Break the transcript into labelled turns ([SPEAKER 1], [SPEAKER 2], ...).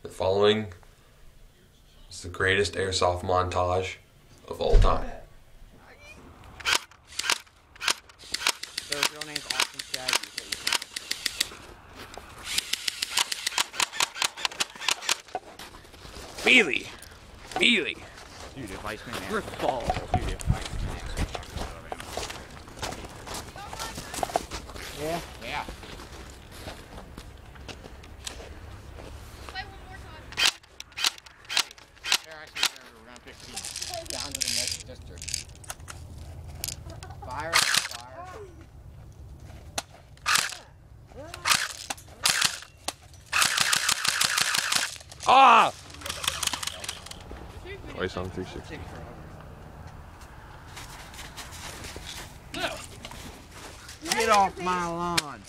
[SPEAKER 1] The following is the greatest airsoft montage of all time.
[SPEAKER 2] Their real name's Austin Shaggy. Beely! Beely!
[SPEAKER 3] Dude, if Iceman
[SPEAKER 2] Rick Ball.
[SPEAKER 3] Dude, if Iceman
[SPEAKER 2] Yeah? Yeah.
[SPEAKER 4] Play one more time.
[SPEAKER 2] They're actually there. We're gonna pick teams. Down to the next district. Fire, fire.
[SPEAKER 3] Ah!
[SPEAKER 1] Ice on 360.
[SPEAKER 2] Get off my lawn.